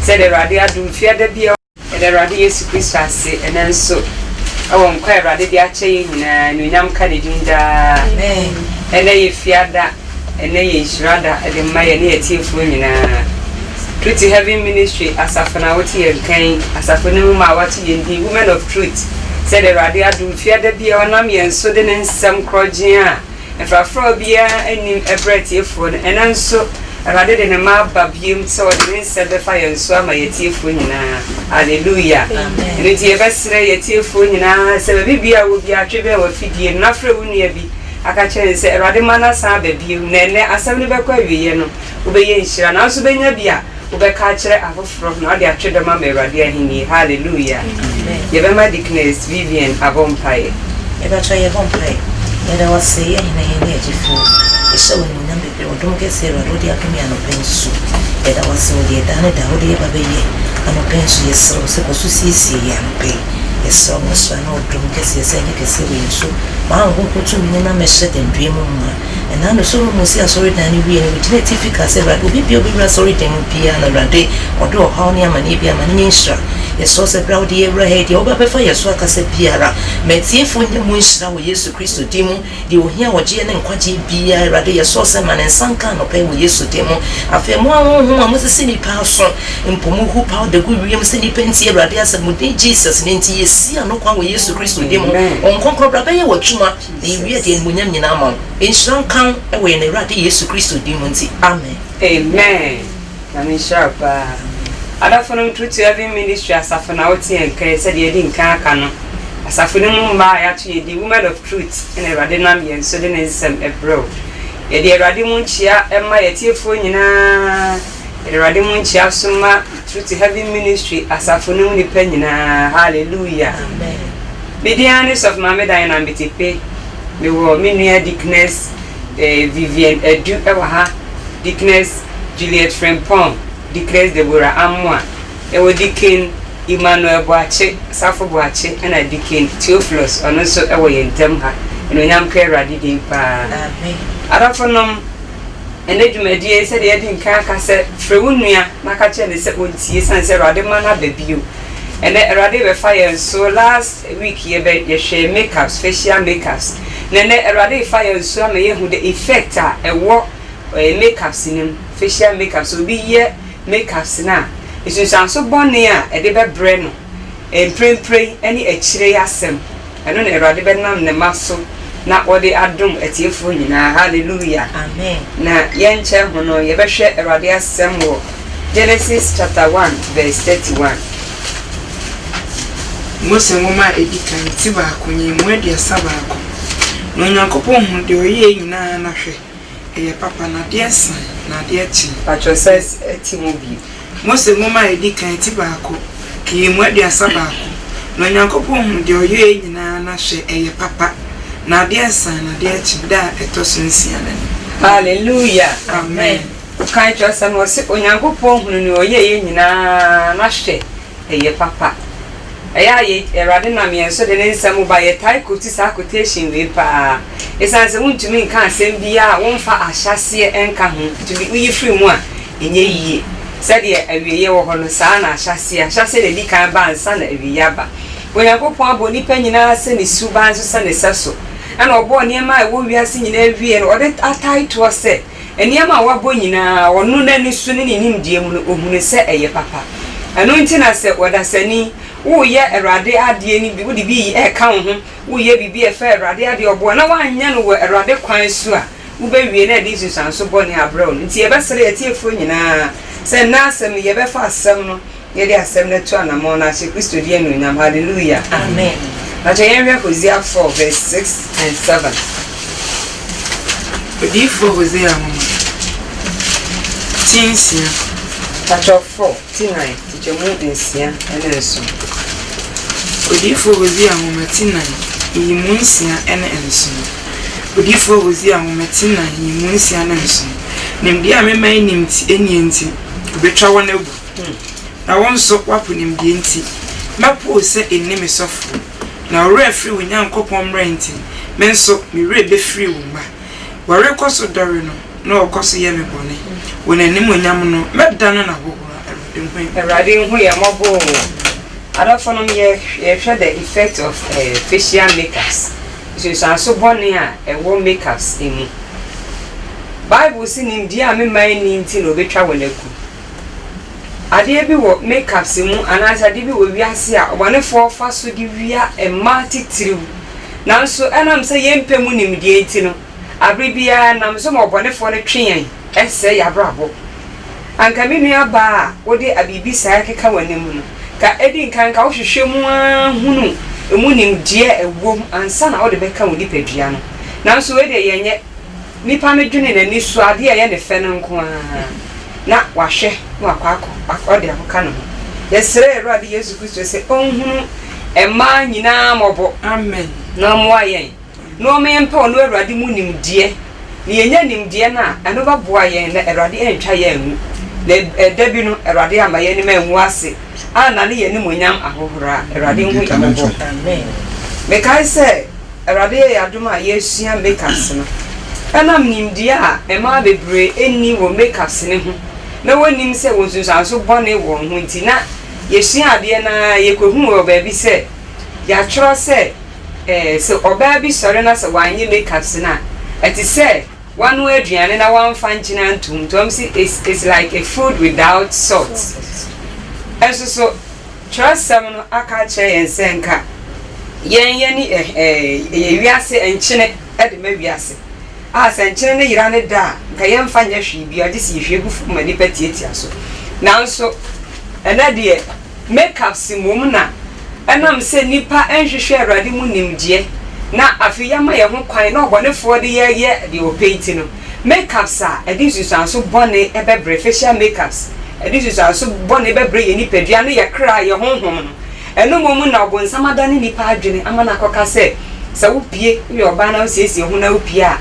said the radio do fear the beer and the radio is Christmas and then so I won't quite radio chain and we now can do that and they fear that and they is rather at the Maya Chief women Pretty Heavy Ministry as a fanawati and kind as a phenomenal and the woman of truth said the radio do fear the beer on me and so then some croggia and for beer and a bread phone and also rather than a map babium so the said the fire and swam my tearful hallelujah and it's a best a tearful so maybe I will be a tribute of Fiji and not for near be I catch and say rather mana sabe you nene assembly back where we know obey and also be near ube catch from not their children mamma radia hini hallelujah Yevema Dickness Vivian Avonpai ever try a vampire there was say in a jifu so when you number don't get zero rodia kamiano pensu there was so the dana daudi baby and pensu yes so susi yampe yes so much no don't get so ma go to me na meshe den dream and now so musi sorry than we with native say right will be sorry than piano rade or do how near manibia manisha yes so se proud ye head your baba for yes work as a piara metie for the munshra with Jesus Christ demo the ohia oje na nkwaje bia rade yes so se man sanka no pay with Jesus demo afemo ho mo se ni pa so mpomu hu pa the good we se ni pentie rade as mudin Jesus nti yesi ano kwa with Jesus Christ demo on konkro baba ye watuma the we de munyam nyina ma enshran kan e we na rade Jesus Christ demo nti amen amen amen sharpa Adafonu Truth Heavy Ministry asafonawoti enke said ye din kan aka no asafonu mba ya to ye the woman of truth in Erade nam ye so de nsem ebro ye de Erade mu nchia emma ye tiefo nyina Erade mu nchia soma Truth Heavy Ministry asafonu ni pa nyina hallelujah amen Medianis of Mameda na mbitipe me wo menua Dickness Vivian Edu ewa ha Dickness Juliet Frempong Dickness Deborah Amwa ewo Dicken Emmanuel Boache Safo Boache and a Dicken Theophilus and also ewo yentem ha eno nyam ka Erade din pa amen adafonom ene dwumadie se de din kan ka se frewunua na ka che ne se ontie san se Erade mana babio ene Erade be fire so last week ye be ye share makeups facial makeups nene Erade fire so am ye hu the effect a ewo makeups nim facial makeups so bi ye makeups na isu sanso bone a e de be bre no emprempre ani akire asem eno na Erade be nam ne maso na odi adum etiefo nyina hallelujah amen na yenche hono ye be hwe Erade asem wo Genesis chapter 1 verse 31 Mose ngoma edikan ti ba akonyi mu aduasa ba akọ no Nyankopon hu de oye nyina na hwe eye papa na de san na de achi Pacho says Timobi Mose ngoma edikan ti ba akọ ki mu aduasa ba akọ no Nyankopon hu de oye nyina na hwe eye papa na de san na de achi da etoso nsia na hallelujah amen kan chosa no se Onyankopon hu ne oye nyina na hwe eye papa eya ye Erade na me so de nsem ba ye tai koti sa quotation we pa esan se wuntumi nka asem bia wonfa ahyase enka ho tumi uyi free mu a enye yiye said ye awiye wo hono sa na ahyase de dikan ba nsa na awiye aba Onyankopon aboni pa nyina se ne suba nso se ne seso ana obo niema e wo wiase nyina awiye no ode atai to se eniema wabo nyina wonu na ni su ne nimdie mu no ohunu se eye papa anu ntina se wodasani wo ye Erade ade ni bi wo de bi e ka ho wo ye bibi e fa Erade ade obo na wanya no wo Erade kwan su a wo be wie na de susan so boni abro nti ye be sere ye tiefo nyina se na asem ye be fa asem no ye de asem na tu anamo na se Kristo die no nyam hallelujah amen na je yen Hosea 4 verse 6 and 7 Odifo Hosea mama tinsia Pacho 4 tinai tichemu nsia ene nso Odifo Hosea mama tinai imunsia ene enso Odifo Hosea mama tinai imunsia ene enso nimdi a mema nimti enienti obetwa wona ebu na wonso wapo nimdi enti mapo se enime sofo na ore free Onyankopon renti menso mi re be free wo ma wore koso dare no na okoso ye me bone wona nim onyam no medano na hohora Erade hu ye mobo. Adafo ye hwe the effect of facial makeups. So bone a ewo makeups emu. Bible si nimdi a memman ni nti no betwa wonaku. Ade bi wo makeups mu anasa de bi wo wiase a obonefo fa so di wia emma titiriw. Nanso enam se yempemu nimdi enti no abribia nam so mo obonefo ne twen ese ya brabo. Anka me nua ba wo de abibi saa keka wanem no. Ka edi nkan ka wo hwehwemu hunu emu nimdi ewom ansa na wo de beka wo dipadua no. Nanso we de yenye nipa me dwene na ni so ade ye ne fe no nko na wahwe na akwako akode akoka no yesere Erade Yesu Kristo se onhunu ema nyina mobo amen na mo ayen no me mpa no Erade mu nimdie ni yenya nimdie na eno ba boa yen na Erade entwa yen na dabi no Erade amaye ni ma nwu ase ana ne ye ni monyam ahohora Erade hu yambo amen me kai se Erade ye aduma yesua makeups no ana nimdie a ema bebre eni wo makeups ne ho na wonim se wonsunsanso bone wo ho nti na yesua ade na yekohu wo ba bi se ya tworo se se oba bi sore na se wanye makeups na eti se wanu aduane na wanfa nchina ntum tom si is like a food without salt so trust some no aka che yensenka yen ni wiase enchine e de ma wiase senchene ne yira ne da nka yemfa nya hwe bi ade si hwe gu fu mani patietia so nanso ena de makeups mum na enam se nipa enhwehwe Erade mu nimdie na afiyama ye ho kwan na obonefo de ye de opainti no makeups a edi susanso bone ebebre facial makeups edi susanso bone ebebre ye nipadua no ye kra ye honhom no eno mum na obonsama da ne nipa adwene amana akoka se wo pie ye oba na osiesie ho na wo pie a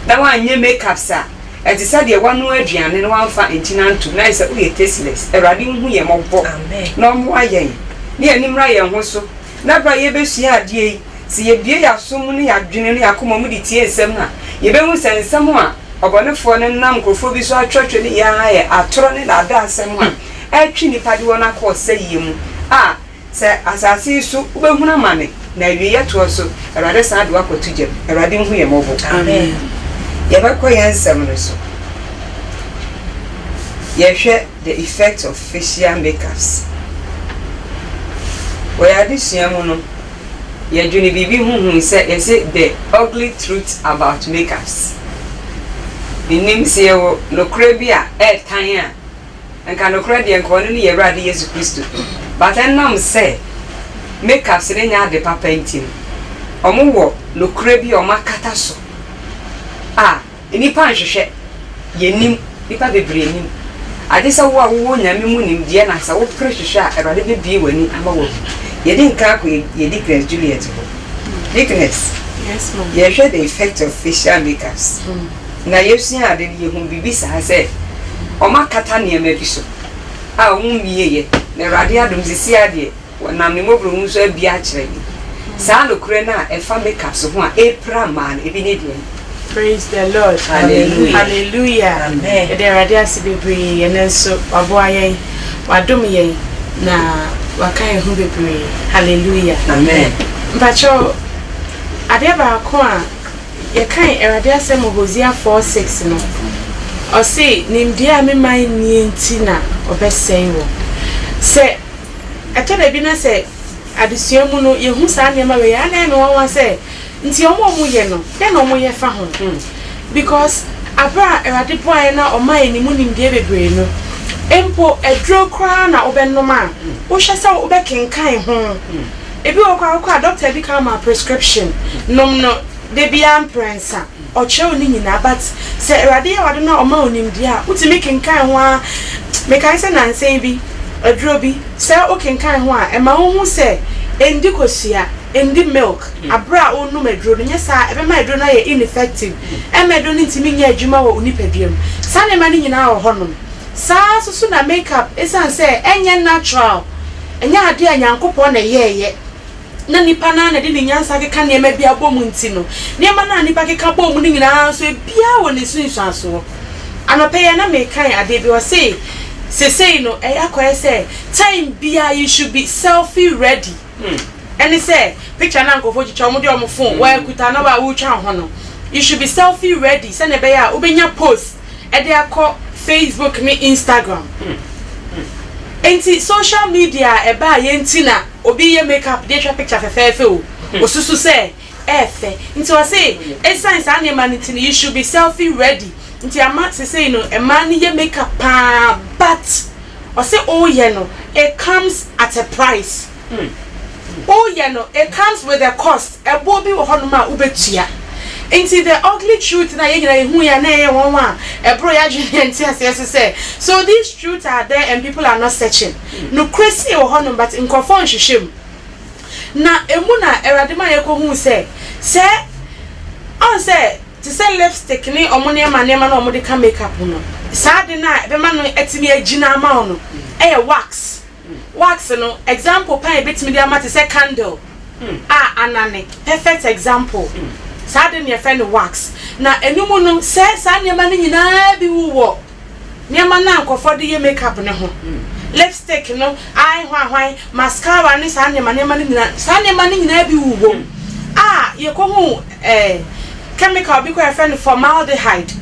na wanye makeups a eti sa de wanu aduane no wanfa entina ntu na isa uye tasteless Erade hu ye mobo amen no mo ayen ne animra ye ho so na bra ye besua ade si ye bie ya som ne ya dwene ne yakoma mu de tie ensem na ye be hu sensem a obonefo ne nam krofo bi so atwatwe ne ya ye atoro ne da da asem a atwi nipa de wona ko sayi mu a se asase su ubehuna mane na wie ye to so Erade sa de wakotu gem Erade hu ye mobo amen yabako yansam no so yehwe the effect of facial makeups we adisua mu no yedwini bibi huhu say the ugly truth about makeups binim se wo nokra bi a tan a enka nokra de enko no ne Erade Yesu Kristo but enam say makeups ne nya de papa ntim omo nokra bi o makata so nipa nhwehwe yenim nipa bebre nim ade sa wo awo nyame mu nim die na sa wo prehwehwe a Erade bebie wani ama wo ye din ka ko ye Dickness Juliet ho Dickness yes ma'am ye hwe the effect of facial makeups na yesu ade ye hu bibi sa se o makata ne ma bi so a wo miye ye na Erade adom sisi ade na me mobro hu so abia kire ni sa no kure na e fa makeups ho a epra man e bi ne die. Praise the Lord. Hallelujah. Hallelujah. Amen. The Erade asibebri enenso waboa yen wadom yen na wakan hu bebri. Hallelujah. Amen. Mpacho ade ba ko a ye kan Erade asem Hosea 4:6 no. O say nimdi a me man ni enti na obesei wo. Se eto na bi na se adesua mu no ye hu sa ne ma we ya na me won say nti omo ye no den omo ye fa ho because abra Erade boy na omai ni munim de bebre no empo edro kra na obenoma wo hwe se wo bekenkan ho ebi wo kwa doctor bi ka ma prescription nom no de bia prensa o che oni nyina but se Erade ya wado na oma onim de a utimi kenkan ho a me kai se na nsen bi edro bi se o kenkan ho a e ma wo hu se endi kosua endi milk abra onu medro no nyesa ebe ma edro na ye ineffective e medro ni ntimi nya adwuma wo onipadwam sa ne ma ni nyina wo honom sa so na makeup esan se enye natural enya ade anyankopon na yeye na nipa na de ni nyansa keka ne ma bia bom nti no ne ma na nipa keka bom ni nyina so bia wo ne sunsuaso anope ye na me kan ade bi wo se say no I say time bia you should be selfie ready. And he say picture na go for chicho mo de o phone where kuta na wa wo twa ho no. You should be selfie ready. Say na be ya obenya post e de akọ Facebook me Instagram. Enti social media e ba ye ntina obi ye makeup dey twa picture fefefe o. Osusu say efe. Nti o say essence an humanity you should be selfie ready. Nti ama say no e man ye makeup pa but o say oh ye no it comes at a price. Oh yeah no it comes with a cost. E bo bi wo hono ma ubetua. Into the ugly truth na ye hu ya na ye won wa e bro ya dwen enti ase say so these truths are there and people are not searching. No crazy wo hono but nkofo nhwehwem na emu na erade ma ye ko hu say on say to say lipstick ni omone ma na omode ka makeup no sa de na be ma no etimi agina ma no wax no example pan e betimi dia ma to say candle anane perfect example sa de ne fe no wax na enumu no say sa ne ma ni nyina bi wo ne ma na nkofo de ye makeup ne ho lipstick no eye hwan mascara ni sa ne ma ni nyina sa ne ma ni nyina bi wo ye ko hu chemical bi ko e fe no formaldehyde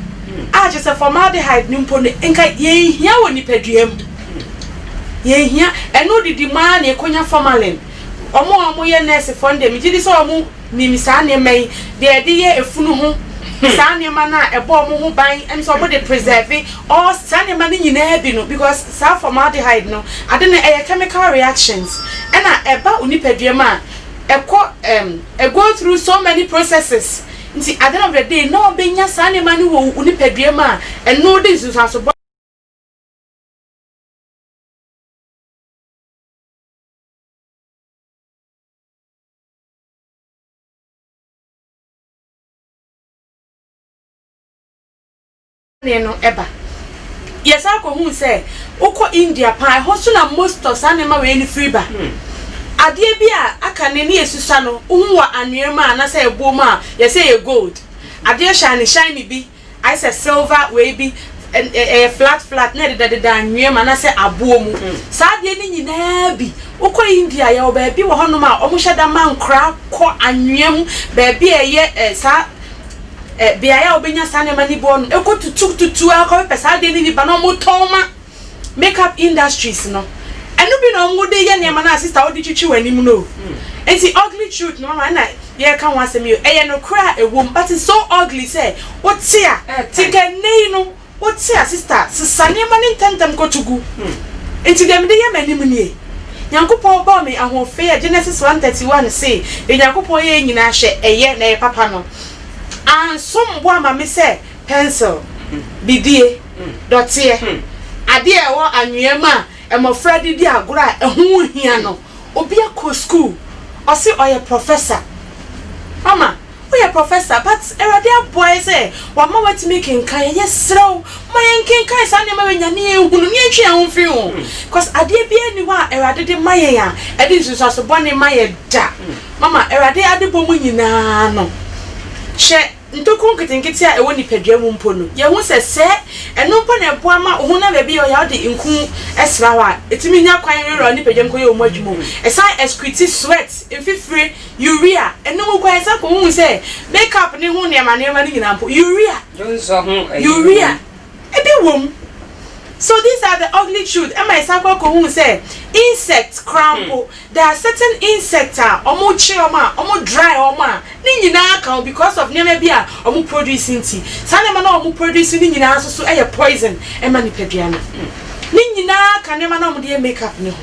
just a formaldehyde nimpo ne enka ye hia woni paduam ye hia eno didi ma na ekonya formalin omo ye nurse fonde mi gidi so omo nim sa ne mai de ye efunu ho sa ne ma na ebo omo ho ban em so body preserve or sa ne ma ni nyina bi no because sa formaldehyde no ade na chemical reactions ena eba onipaduam a go through so many processes. Nti at the end of the day no benya sa ne ma ni wo onipaduam a eno de susanso no eba yes I ko hu say uko India pa ho so na most of sanema we ni free ba ade bia aka ne ne yesusa no hu wa anwema na say ebo ma yes say gold ade shiny bi I say silver we bi flat na de anwema na say abo mu sa ade ni nyina bi uko India ya oba bi wo hono ma omo hyeda man kra ko anwem ba bi eye sa biaya obenya sanema ni bon ekotutu akọ pesa de ni ba no motoma makeup industries no enu bi no ngode ye ne ma na sister odi chichi wanim no enti ugly truth no ma na ye ka wan asem yo eye no kra ewom but it's so ugly say otia tikenei no otia sister sanema ni ntantam kotugu enti dem de ye manim nie Yankopon ba me ahofe Genesis 1:31 say Yankopon ye nyina hwe eye na ye papa no and some boy ma me say pencil bidie dotie ade e wo anwema e mo fredi di agora e ho hia no obi akọ school o say oye professor mama oye professor but erade boy say wa ma wati make nkan ye srew ma ye nkan sa ne ma we nyane ehunu ne atwe ho fi ho because ade bia ni wa erade de maye ya e di so bone maye da mama erade ade bomu nyina no she ntokun kitinkiti a ewo nipadua mu mpo no ye hu se eno mpo na ebo ama ohu na be bi o ya de nku esra wa etimi nya kwan rero nipadua mko ye o madwumo esa excrete sweat enfifire urea eno mu kwan esa ko hu se makeup ni hu ne ma ni nyina mpo urea urea e bi wom. So these are the ugly truth. Am I sakwa ko hu say insect crampo. There are certain insects omo chi omo dry omo ni nyina kan because of neme bia omo producing tea. Sanema na omo producing ni nyina so e poison e ma ni pedua na. Ni nyina kan neme na omo de makeup ne ho.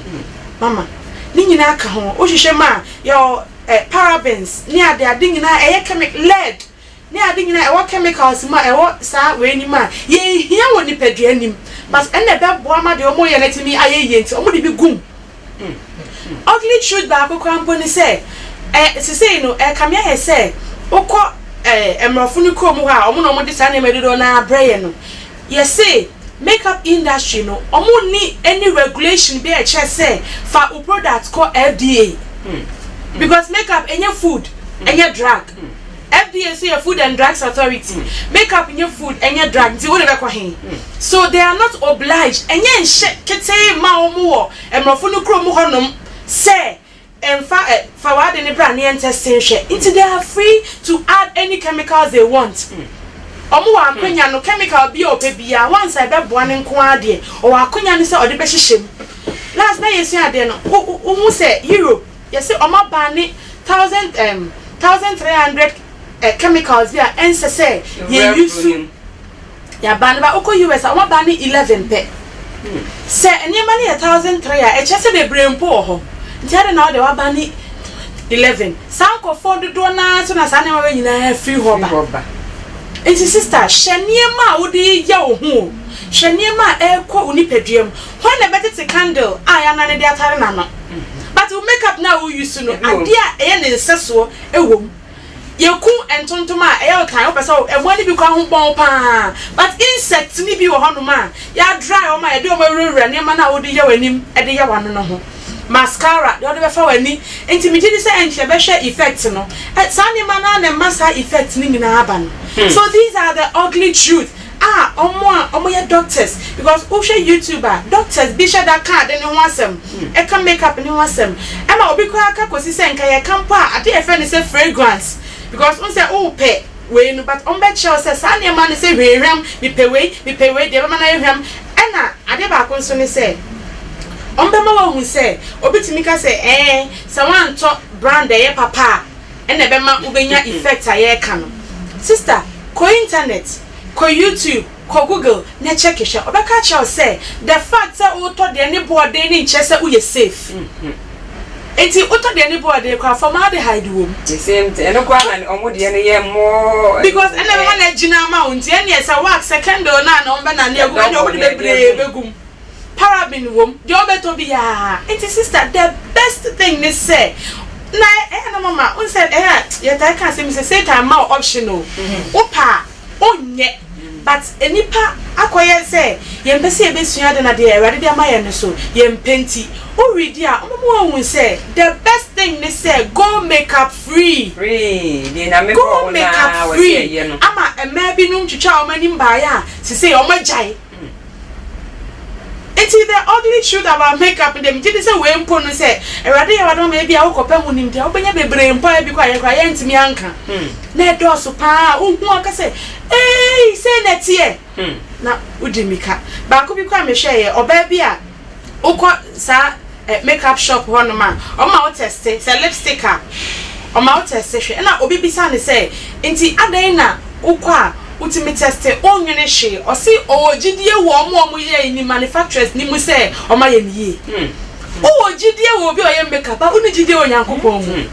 Mama, ni nyina ka ho. O hwehwe ma your parabens ni ade nyina e chemical lead. Ni ade nyina e chemicals ma e sa we ni ma ye hia woni pedua nim. But ene be boama de omo ye letimi ayeye nti omo de bi gum ugly truth ba akoko ampo ni say say no kamia he say ukọ emrofo ni kom ha omo no omo de sa na medodo na abraye no ye say makeup industry no omo ni any regulation be a che say for product called FDA because makeup any food any drug FDA say your Food and Drugs Authority. Makeup in your food and your drugs. So they are not obliged. And yen shit kete ma omo and mafunu kromu honum say and forward in the brand and testing shit. Into they are free to add any chemicals they want. Omo akonya no chemical bi opebia once I be boane nko ade o akonya ni say ode be hihim. Last night you see ade no who say Europe you say omo ban 1300 chemicals there and say you use ya ban ba oko US omo ban 11 pe. Say any money 1300 e chese be brain po ho. Ntiade na ode wa ban 11. Sanko for do na so na sane ma nyina free hoba. Enti sister sheniema wodi ya ohu sheniema ekọ unipeduam ho na betete candle aya na ne de atare na no but we make up now we use no adia eye ne nseso ewom yeku entontoma eye kan opese emwani bi kwa ho bon pa but insect ni bi wo ho no ma ya dry o ma ye de o ma rura ne ma na wodi ya wanim e de ya wano no ho mascara de ode be fa wani enti mi gidi se enche be hwe effect no sani ma na ne masa effect ni nyina aba no. So these are the ugly truth. Omo ya doctors because ushe YouTuber doctors be share that card any wansem e can make up any wansem ema obi kwa aka kosi se nka ye kampa ade e fe ne se fragrance because un say pe we no but on bet show say sani ma ne se hwehwam mi pe we de ma na hwehwam ena ade ba ko nso ne se on be ma wa hu se obi timika se someone top brand ye papa ena be ma ubenya effect aye ka no sister ko internet ko YouTube ko Google na check it obeka cha say the fact say o to de any board ni nche say we safe enti o to de any board kwa formaldehyde wo the same thing no kwa na omo de ne ye more because ene me na gina ma unti ene say wax second na na omba na ne egu omo de bebre begum paraben wo de obeto bi ya enti sister the best thing they say na na mama un said you can say time ma optional opa onye but enipa akoye say yempese ebesua de na de erade de amaye ne so yempenti o read ya omo won say the best thing they say go make up free de na me ko na we say ye no ama ema bi nu ntwitwa o mani mbaye a se say o magyae. It's the ugly truth about makeup in them. Did say we impo no say erade ya wadon maybe a wokopa hunim de obenya bebre mpo e bi kwa ye ntimi anka na do so pa unhu aka say say na tie na udimika ba ko bi kwa me hwe ye oba bi a ukọ sa makeup shop hono ma o ma o test say lipstick a o ma o test hwe na obi bi sa ne say enti adan na ukọ a ultimate test onwene hwe o si o gidie wo omo ye ni manufacturers ni mu say o ma ye ni o gidie wo bi o ye makeup ba uni gidie onyankopon mu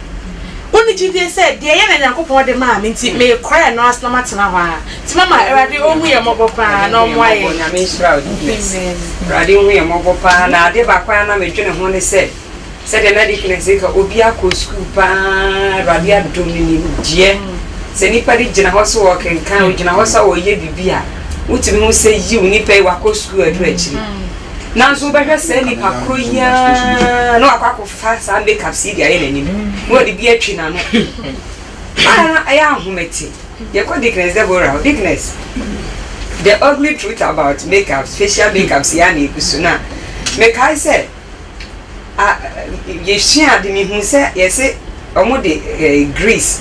uni gidie say de ye na nyankopon de ma me nti me cry no as no matena ho a ti mama erade ohu ye mobopa na omo aye na me shroud erade ohu ye mobopa na ade ba kwa na me dwene ho ne say de medical say ka obi akọ school pa erade adom ni die se nipa di gina ho so wo kenkan o gina ho so wo ye bibia utimi ho se yi nipa e wako school adu akiri nanso be hwe se nipa kroya no akwa fa sa makeup si dia ye nanim wo di bi atwi na no aya ahumeti ye ko dickness Deborah dickness the ugly truth about makeup facial makeup ya na ekusuna make I say ye share de mi hu se ye se omo de grease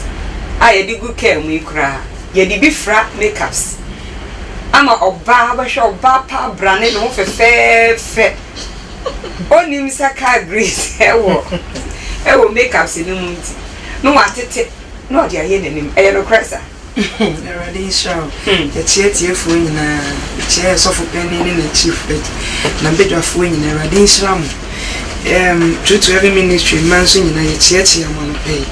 ye di good care mu ikura ye di bi fra makeups ama oba ba hwe oba pa brane no fe onim saka grease ewo makeups ni mu nti no watete no dia ye nanim no kresa erade show ye tie fu nyina tie so fu penny ni na chief na bedwa fu nyina erade shram true to every ministry man so nyina ye tie amon pay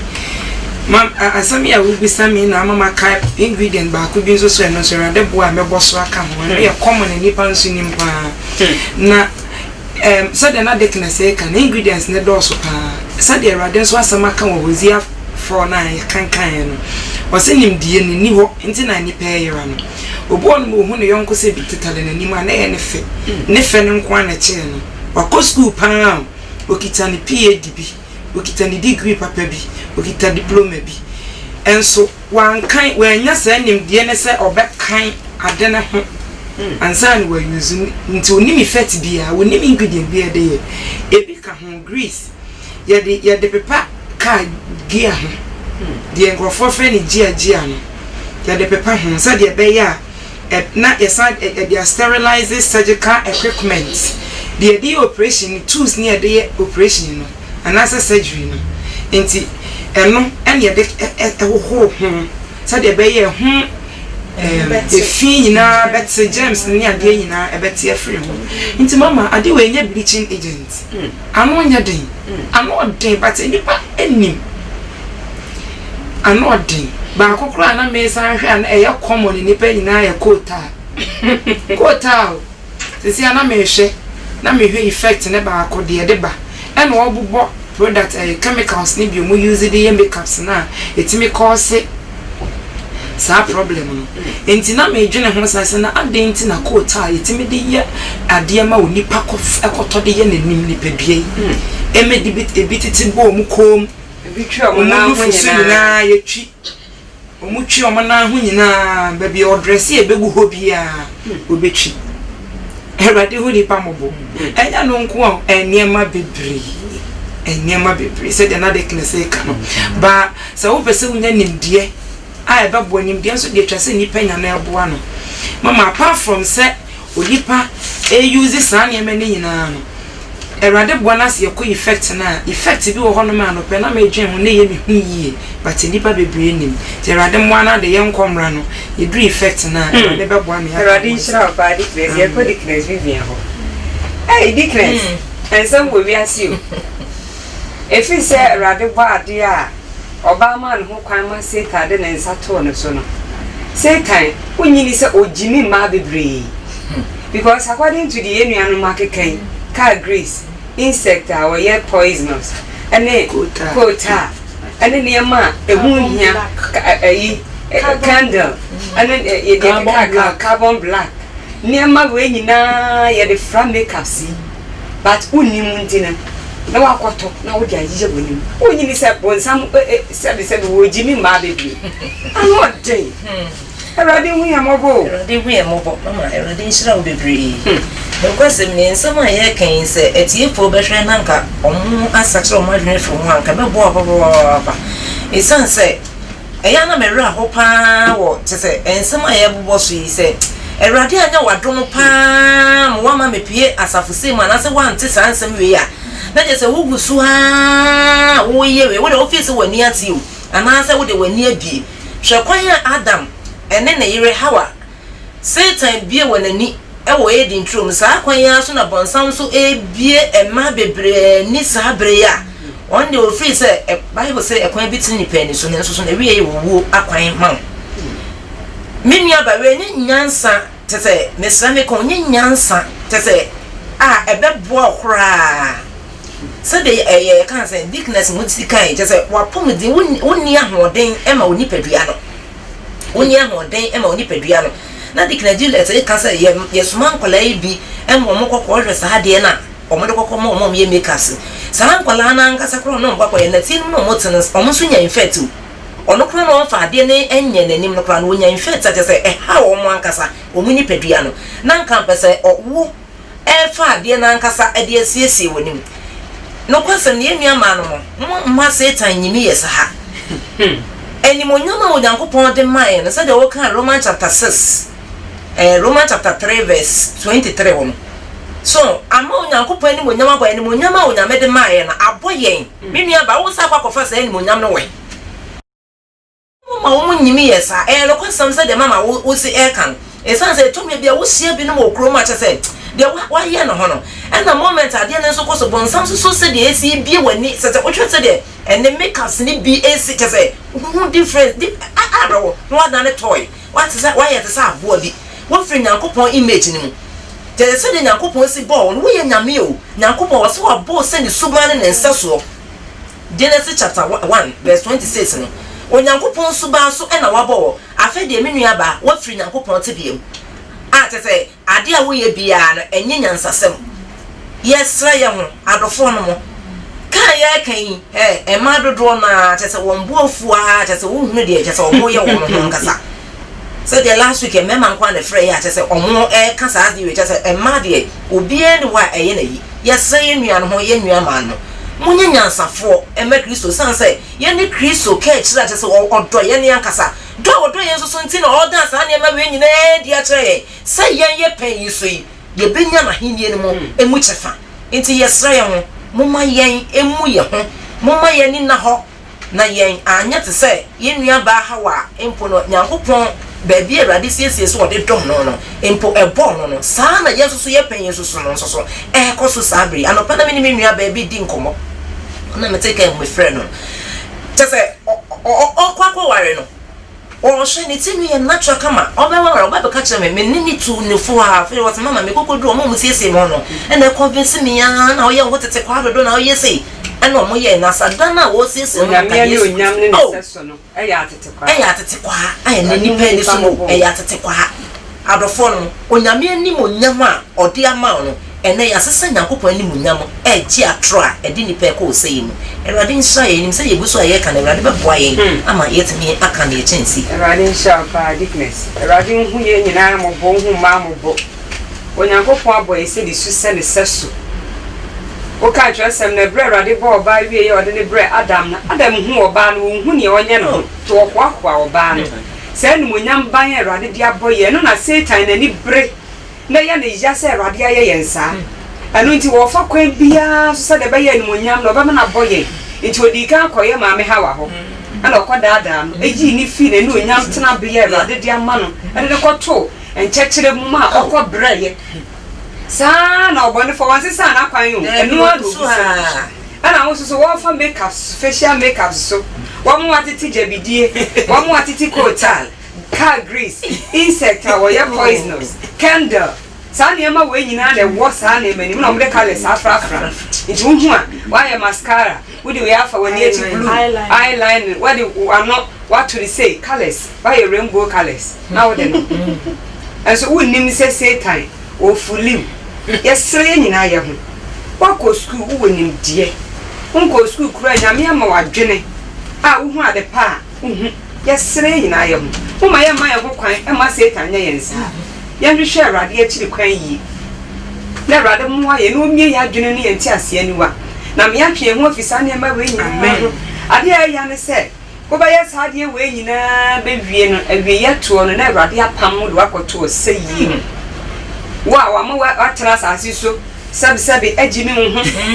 mam asami ya will be sami na mama kai ingredient ba ko bi so no so erade bo a mebo so aka ho no ye common ni pa nso nim pa na said na dekness e kan ingredients ne do so pa said erade so asama kan wo Hosea 4:9 kan no wase nim die ni ho nti na ni pa yera no obo no mo hu ne yonko se bititale na ni ma na ye ne fe ne nko na che no wako school pa okita ni PhD bi okita ni degree papa bi okita diploma bi enso wankan wanya sa nimde ne se obekan ade ne ho ansan we use nti onimi effect bia onimi ingredient bia de ebi ka ho grease ye de pepa ka gia ho de engrofo fe ni gia no ye de pepa ho sa de be ya na yesa de sterilize surgical equipment the operation tools near the operation no anasa surgery no enti eno ene de ho sa de be ye ho efi nyina bet James ni ade nyina ebeti afre ho nti mama ade we nya bleaching agent ano nya den ano den but nipa enim ano den ba kokora na me san hwe na eye common nipa nyina ye kota sisi ana me hwe na me hwe effect ne ba akode de ba e na obubo product chemicals ni bi mu use the makeups na etimi cause sa problem no enti na me dwene ho sase na ade enti na kota etimi de ye ade ma oni pa ekoto de ye nanim ni pedue emedi bititi bo mu kom bitwa mo na ho nyina ye twi omutwi omana ho nyina ba bi odress e begu ho bia obetwi erade ho ni pa mobo enya no nko eniema bebre se de na de knese ka no ba se wo pese unya nimdie a eba bo nimdie so de twase ni penya na eboa no mama apart from se odipa use san yema ni nyina no erade bo na se yakọ effect bi wo ho no ma no pe na ma edwen ho ne ye mi hu yie but nipa bebre nim te erade mo ana de ye nkomra no ye do effect na erade be bo na erade nshira ba di crazy e ko di crazy bi ho di crazy and some we be asio if you say erade bo ade a Obama no kwan ma Satan de nsa to no so no Satan unyini se ojimi ma bebre because according to the enuanu makekan ka grease insect our ye poisonous ene kota ene niema ehunhia candle ene carbon black niema we nyina ye de fra makeup si but unimu ntina na wakoto na wo dia yije bonim onyini se bonsam se wo jimi ma bebi ano dey erade hu ya mobo mama erade nshira wo bebri because me nsam aye kan se etiefo behwe na nka omu asakire omu adwene fo ho anka bebo ababa isan se eya na mera ho pa wo tese ensam aye bobo so yi se erade anya wadom pa mo wa ma mepie asafose mu anase wante sansem we ya na je se wugusu ha wo yewe wo de office wani ati o anase wo de wani abie hwekwan Adam ene na yire Hawa Satan bie wanani ewo edin trum sa kwan ya so na bonsam so ebie ema bebre ni sa bre ya on the office Bible say ekwan bitin ni pen so na so na wiye wo akwan man menua ba we ni nyansa tese mesra me kon ni nyansa tese ebebo okra so de kan say weakness mutsi kan just wapom di wonni ahoden ema oni padua no wonni ahoden ema oni padua no na dikna jile say kan say yesuman kwala bi ema omokoko hwe sa de na omode kokko mo ye makers sanan kwala na nkasa kro no mbakwa ye na tin no motens omuso nya infect ono kro no fa de ne enye nanim no kro no nya infect just say ha wo mo ankasa omuni padua no na nkan pese owo fa de na ankasa de asiesie wonim no kwasem ne enu ama no mo Satan nyimi yes ha eni mo nyama Onyankopon de mai na say de wo kan Romans chapter 6 Romans chapter 3 verse 23 won so ama Onyankopon eni mo nyama kwa eni mo nyama Onyame de mai na aboyen me nua ba wo sa kwa kofa say eni mo nyam no we mo nyimi yes ha no kwasem say de mama wo si kan esan say to me bia wo sia bi no mo kroma cha say de wa ye no hono and the moment ade ne so koso bonsam so se de esi bie wani se o twese de and the makers ni bi esi kese who different no wa na toy what is that why you say abo bi wo free Nyankopon image ni mu de se de Nyankopon si ball wo ye nyame o Nyankopon wo se wa ball se ni suban ne nseso Genesis chapter 1 verse 26 no Onyankopon suban so na wa ball afa de menua ba wo free Nyankopon te biem tese ade a wo ye bia no enye nyansasem yesra ye ho adofo no mo ka ya kan e ma dodo na chese won boafu a chese wo hunu de chese omo ye wo ho nkasa so the last week me man kwa na frɛ ya chese omo kasa adi we chese e ma de obi eni wa eye na yi yesa ye nua no ho ye nua ma no munye nyansafo e ma Kristo san say ye ni Kristo ka chira chese odo ye ne nkasa do odo ye so nti na odo asa na ma we nyina di a kyerɛ say ye pen yi so yi ye benya na henie no mo emu chefa nti yesra ye ho mama yen emu ye ho mama yen ni na ho na yen anya te se ye nua ba ha wa empo no Nyankopon baabi Awurade siesie so de dom no empo ebo no saa na yeso so ye pen yeso so no so koso sabri anopa na me ni nua baabi di nkomo na me take em with friend no te se kwa ware no o she ni tinu ye natural kama o be ware o ba ka kire me ni tu ni fo ha fe what mama me kokodu o mo siesie mo no e na convince me ya na o ye wo tete kwa do na o ye sei e na o mo ye na sadana wo siesie no ka ye onyam ne seso no e ya tete kwa aye ni pe ni so no e ya tete kwa adofo no onyame anim onyam a ode ama no ene ya sesa Nyankopon anim onyam e gi atro a e di ni pe ko sei mu Awurade nsa ye nim se ye buso ye kan Awurade beboa ye ama yetimi aka na ye chensi Awurade nsa pa dickness Awurade hu ye nyina mo bo hu ma mo bo Onyankopon abo ye se di su se ne seso o ka twasem na bre Awurade bo oba wie ye ode ne bre Adam na Adam hu oba no hu ne onye no to okwa oba no se nu monyam ban Awurade di aboye no na Satan na ni bre na ya ne ja se Awurade aye yensa anu nti wo fa kwan bia so se de be ye nu monyam no ba na boye nti odi ka akoye maame hawa ho ana okodaada no eji ni fi na nu onyam tena be ye Awurade di ama no ade ne koto enchekere mu ma okobra ye sa na obone for once sa na kwan yo enu adu ana wo so wo fa makeups facial makeups so wo mu atiti jabidie wo mu atiti kotal car grease insect or your poisonous candle sa na ma we nyina na wo sa na emani na omde colors afra nti hu a why mascara we do we have for near to blue eyeliner what do not what to say colors why rainbow colors now they know and so we nim say Satan o fulim yesre nyina ye ho wako school wo nim die unko school kura nyame ama wadwene a wo hu ade pa yesre nyina ye ho uma ye ma ye ho kwan e ma Satan nya yensa ye hwehwe Awurade akiri kwan yi na Awurade mu aye no mie ya adwene ne yenti ase aniwa na me atwe ho ofisa ne ma we nyina ade ya ne se ko ba ye sa ade we nyina be wie no awie ye to no na Awurade apam do akoto seyi wa ma atara asase so sabi agimi ho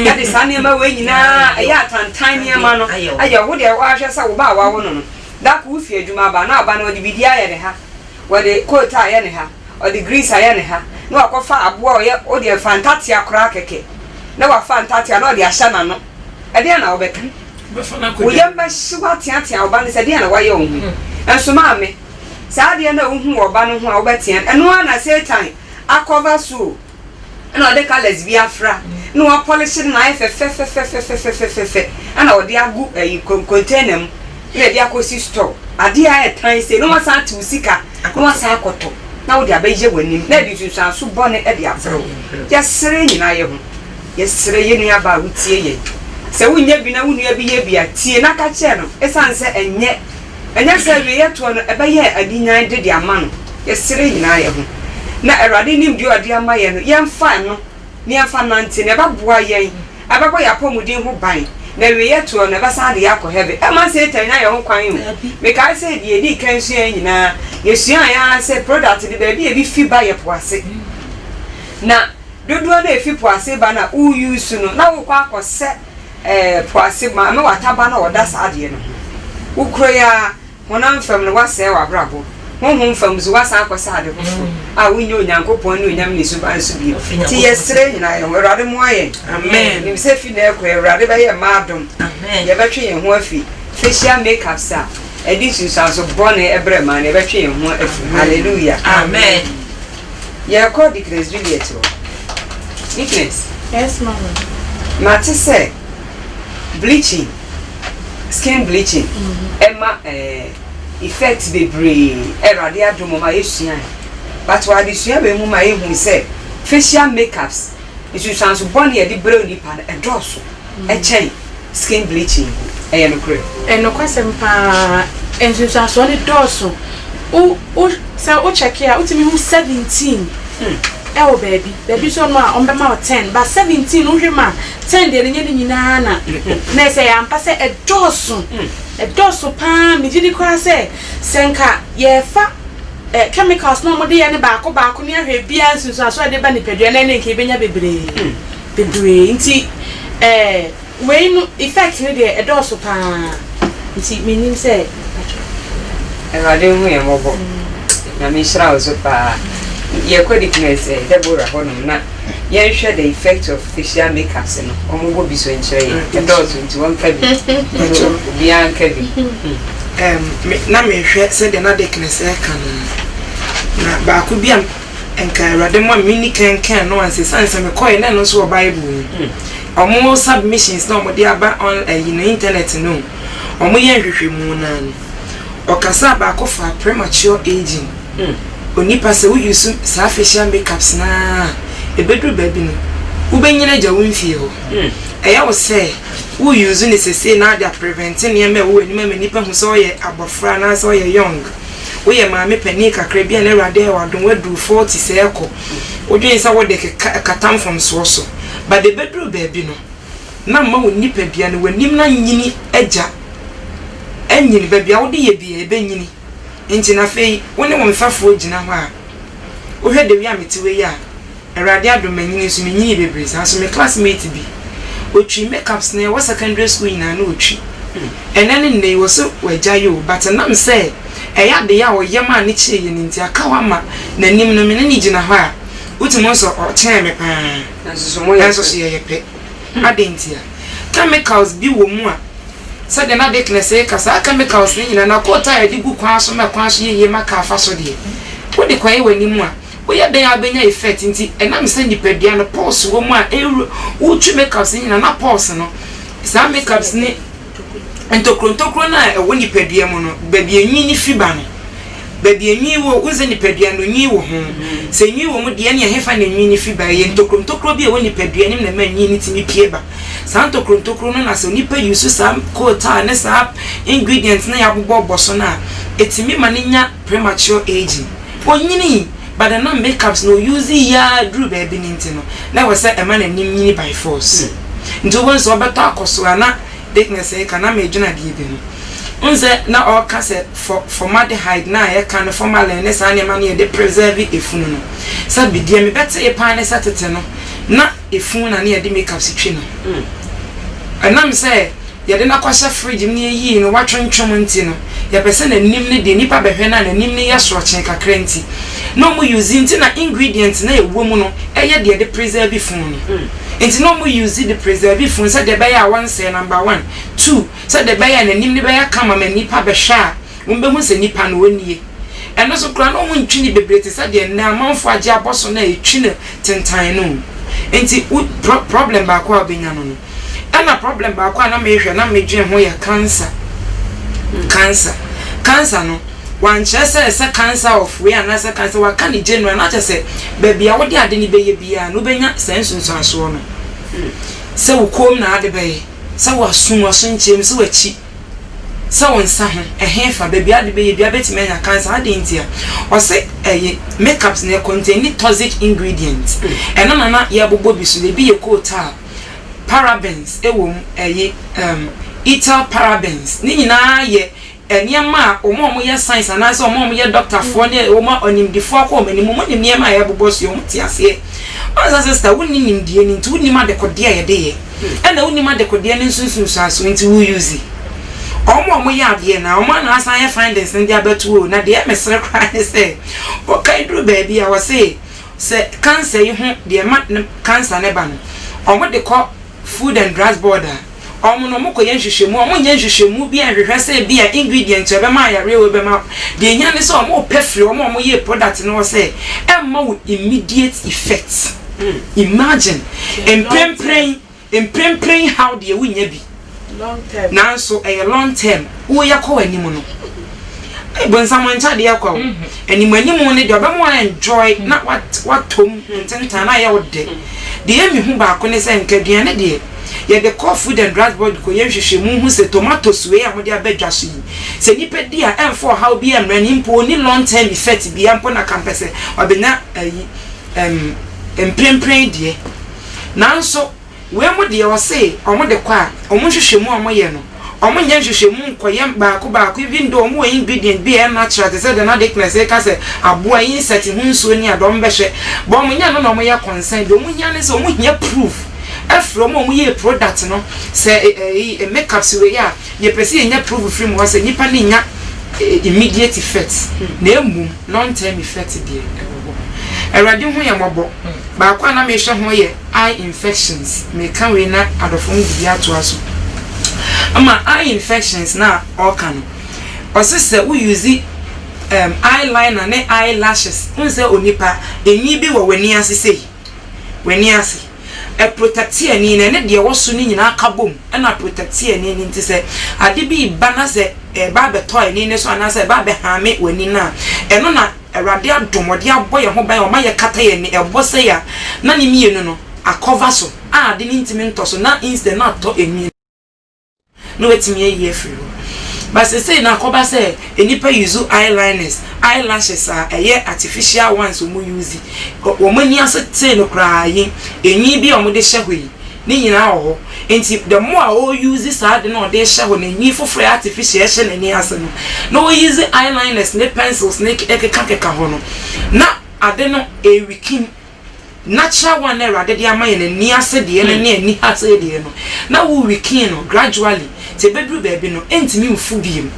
ya de sa ne ma we nyina ya tantan ne ma no aye wo de wa hwe sa wo ba wa wo no da ku fi adwuma ba na aba na odi bidi aye ne ha wo de coat aye ne ha o de grease aye ne ha na akofa abo o de fantati akora keke na wa fantati na o de ahya na no e de na wo beka wo ye ba shiwa tiatia oba ne se de na wa ye ohun enso ma me sa de na ohun oba no ho a wo betia eno na Satan akova so na o de ka lesbia fra na wa polish na fe ana o de agu container mu na de akosi store ade a etan se no wasa ati usika no wasa akoto na wo de abeje wanim na de sunsan so bone e de afro yesere nyina ye ho yesere ye nua ba wutie ye se wunya bi na wunua bi ye bia tie na ka che no esanse enye se wi ye to no ebe ye adinyan de ama no yesere nyina ye ho na Awurade nim di odi ama ye no ye mfa no ne mfa nante ne ba boa ye ababo ya pomudin ho ban na we ye to no ba sa de yakọ heaven e ma Satan na ye ho kwan yo me ka se de di kan so ye nyina ye sua ya se product de ba bi e bi fi ba ye poase na dodo na e fi poase ba na u use no na wo kwa akose poase ma me wataba na oda sa de no wo kro ya wona mfam no wase wa brabo honhom fam zu wasa akose ade ko a wo nyo Nyankopon ne onyam ne su ban su bi ti yesre nyina ye Awurade mo aye amen nim se fi na ekọ Awurade ba ye maadom amen ye betwe ye ho afi facial makeup sa edition so bone ebre man ye betwe ye ho afi hallelujah amen ye ko decrease Juliet weakness yes mama mate say bleaching skin bleaching emma effect be brave Awurade adomo ma yesua but what is here be mu ma ehun say facial makeups it should sound so bone e di brain nipa e drosso e chen skin bleaching no kure no kwasem pa ensunsuaso ne doso o say o check here utimi hu 17 o baby so no a ombema 10 but 17 uhwema 10 de nye nyina na say ampa say e doso pa me gidi kwa say senka ye fa chemicals no mo de ye ne baako ne ahwe bia ensunsuaso de ba ne pedua na ne nke benya bebre nti we no effect ne de e doso pa nti menim say Erade hu ye mobo na me shira ozo pa ye kwedikness Deborah honum na ye hwe the effect of facial makeups no omobo bi so nkyere ye dozo nti won ka bi bi an ka bi na me hwe se de na dekness e kan na ba ko bi am enka erade mo mini kenken no anse sanse me koy na no so Bible omo submissions no mo de aba on internet no omo ye hwehwe mu na okasa ba ko fa premature aging onipa se we use sa facial makeups na ebedu baby no wo benyina ja wonfie ho eya wo se wo use ne sese na dia preventing ye me wo anima nipa hu so ye abofra na so ye young wo ye ma me pani kakra bia na rade wa don wadu 40 se ekọ odwen sa wo de katam from so but the bedroom baby no na ma wo nipa bia no wanim na nyini eja enyini baby a wo de ye bia ebe nyini nti na fei woni wo mfafo gina ho a wo hwe de wi ametiwe ya erade adomanyini so menyini bebre sa so me classmate bi otwi makeups na wo secondary school ina na otwi enane ne wo so wajayo but nam say eya de ya wo yema ne chie ye nti aka wa ma nanim no me ne gina ho a utimo so o chen me pa nso mo ye so ye pe adentia chemicals bi wo mu a so de na dekness e kasa chemicals ni nyina na kota ya digu kwa so ye maka afa so de wo de kwa ye wani mu a wo ye den abenya effect nti enam se nipadua no pulse wo mu a wo twi makeups ni nyina na pulse no sa makeups ni entokro na e wo nipadua mu no baby enwi ni fiba no baby enwi wo unze nipadua no nwi wo ho se nwi wo mu de ne hefa na enwi ni fiba ye entokro bi e wo nipadua ni na ma nwi ni timi pie ba santo krontokro no na se nipa use sam kota ne sa ingredients na ya bobo so na etimi maninya premature aging onyini but the makeups no use ya drew baby ninti no na we say e man anim nyini by force njo won so beto akoso ana thickness e kana me dwuna de bi no unze na all case for formaldehyde na e kan formalin ne sa ne man ye de preserve efunu no sa bidie me bete e pan ne satete no na efunu na ne ye de makeups twi no anam say ye de na kwasha fridge ni yi no watwentwom nti no ye pese na nim ne de nipa behwe na nim ne ye sorochen kakra nti no mu use nti na ingredients na ewo mu no eye de preserve fun no nti no mu use the preserve fun say de be ya one say number 1 2 say de be ya na nim ne be ya kama ma nipa behwe a wo be hu se nipa no woni eno so kra no mu ntwi ni bebrete say de na amanfo age aboso na etwi ne tentan no nti problem ba kwa obenya no ana problem ba kwa na me hwe na me dwen ho ya cancer no wan chese se cancer of we and say cancer wa kan general na chese baby a wo de ade ni beye bia no benya sensunso aso no se wo kom na ade beye se wo asun nchem se wo achi se wo nsa ho ehefa baby ade beye bia betime nya cancer ade ntia o se makeups na contain toxic ingredients eno na ya bobo bi so de bi ye kota parabens ewom ethyl parabens ni nyina ye eniema omo ye science and as omo ye doctor for ne omo onimdifo akọ manimu mo niema ya boboso yo mti ase onza sister woni nimdie ni nti woni ma de kodie ye de ye ena woni ma de kodie ni nsunsun aso nti wo use omo ye ade na omo na asan ye findings ndi abetu na de mesere kra ne se o kai dru baby a wose se cancer yi ho de ma cancer ne ba no omo de ko food and drugs border omo no mo ko yenhwehwemu omo yenhwehwemu bi anhwehwe se bi a ingredient ebe ma ya rewe be ma de nya ne se omo pefre omo ye product no se emma with immediate effects imagine emprempren how de we nya bi long term na so a long term wo yakọ animu no bon samancha de yakọ animu ne de obe mo enjoy na what tom ntentan na ya wode de emi hu ba ko ne se nkaduane de ye the call food and drug board ko ye hwehwemu hu se tomatoes we a mode abadwa so yi se nipa di a emfo how bi emrani mpo ni long term effect bi ampo na campese obenya emprempren die nanso we mo de o se omo de kwa omo hwehwemu omo ye no omo nya hwehwemu nkoye baako even though omo ingredient bi e natural they say the not thickness e ka se aboa yin set hu nsuo ni adom behwe bo omo nya no omo ya concern do omo nya ne se omo nya proof afro mo ye product no say makeup si we ya ye pese nya proof free mo say nipa ni nya immediate effects na emu long term effects die erade hu ya mobo baako na me hwe ho ye eye infections me kan we na adofo ngi ato aso ama eye infections na all can osese we use eyeliner ne eyelashes unse onipa enyi bi wo wani ase sei wani ase e protectie ni ne de woso ni nyina akabom na protectie ni nti se ade bi ba na se ba be toy ni ne so na se ba be hame wani na eno na erade adomode aboye ho ban o ma ye kata ye ni ebo se ya na ni mienu no akova so ade ni ntimi ntoso na instead na to eni no wetimi ye free but say na akoba say enipa use eyeliners eyelashes artificial ones omo use omo ni asete no kraaye enyi bi omo de hwe ni nyina ho enti the more o use sa de no de hwe na enyi foforo artificial hwe na ni ase no no we use eyeliners ne pencils ne ekeka ho no na ade no ewikin natural one na rade de amaye na ni ase de na ni ase de no na wo wikin no gradually te bedru baby no entimi mfu biem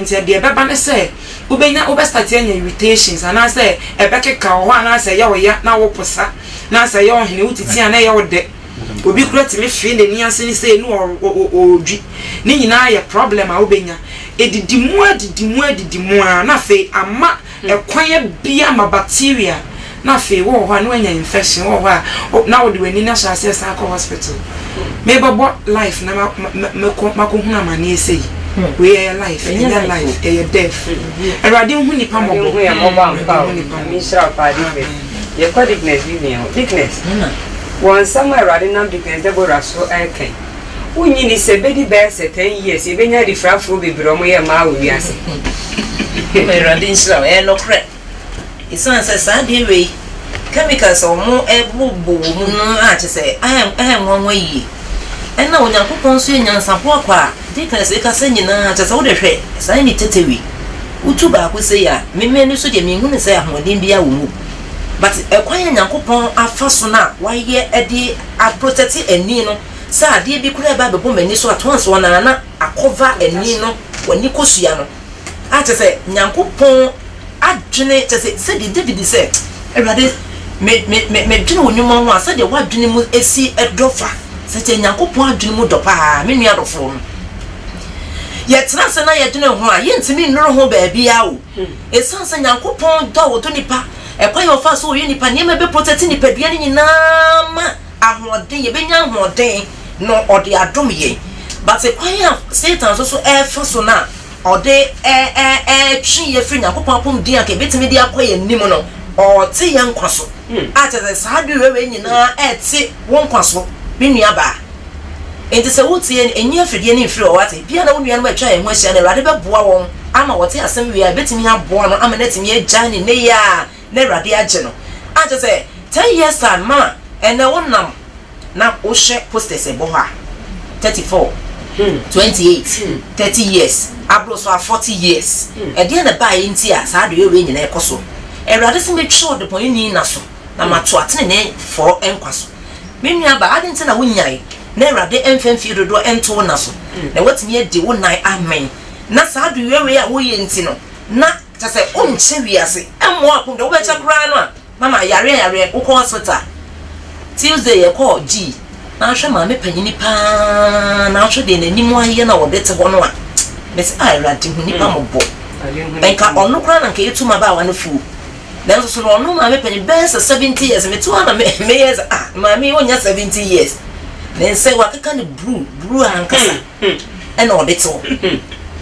ntia de beba ne se ubenya start anya irritations ana se ebekeka ho ana se ya wo ya na wo posa na se ya ohene utiti ana ya wo de obi kura timi fi ne ni ase ni se no odwi ni nyina ya problem a ubenya edidimu na fe ama ekwan bia ma bacteria na fe wo ho na anya infection wo ho na wo de wani na sha se sa ko hospital me babo life na mako huna mani ese we are life in your life e death erade hu nipa mobo hu ya mobo ampa mi sha pa di ye kwa dickness bi me dickness won somewhere erade nam dickness de bora so eken unyi ni se bedi be se 10 years e benya di frafro bebro mo ye ma wi ase erade nsira e no kre isan se sa de we chemicals omo ebubu mu no a che se nwanwa yi ena onyankopon so enyansapo akwa dickness e ka se nyina che se wo de hwe sa ni tetewi utu ba ko se ya memeni so de minhu ne se ahodin bia wo mu but ekwan enyankopon afaso na waye edi a protect eni no sa ade bi kura ba bebo mani so atonso wana na akova eni no wani kosua no a che se nyankopon adwene che se de David se erade me dwene wonwuma ho asa de wadwene mu esi edofa se che nyankopon adwene mu dopa me nua dofo no ye tena se na ye dwene ho a ye ntimi nnoro ho ba bia o esansa nyankopon do wo to nipa ekwa ye ofa so ye nipa ne me be protect nipa bia ni nyina ma ahoden ye benya ahoden no ode adom ye but ekwa ye Satan so fa so na ode twi ye free nyankopon apom dia ke betimi dia kwa ye nim no o ti ye nkwaso a che sa de we nyina ti won kwaso me nua ba enti se wuti enyi afidie ni mfiri o wate bia na wonua no ba twa ye ho ahia na rade be boa won ama wote asem wi a betimi ha boa no ama na timi ye jani ne ya na rade age no a che se 10 years time ma ene wonam na o hwe posters e bo ha 34 28 30 years abro so 40 years e dia na ba ye nti a sa de we nyina ekoso e rade se me twa de pon ni na so na mato atene ne for enkwaso me nua ba ade nti na wonyae na rade emfemfi dodo ento na so na watimi edi wonai amen na sa do wewe a wo ye nti no na ta se o nche wiase emo akon de wo be cha kra no a mama yare wo ko hospital Tuesday ye call G na hwe ma me panyini pa na hwe de nanimu aye na wo de te ho no a me se ai rade hu nipa mobo enka onu kra na nka yetuma ba wa no fu na so no onu ma me panyi best 70 years me to na me years ma me onya 70 years na se wa kaka ni blue ankasa e na o de to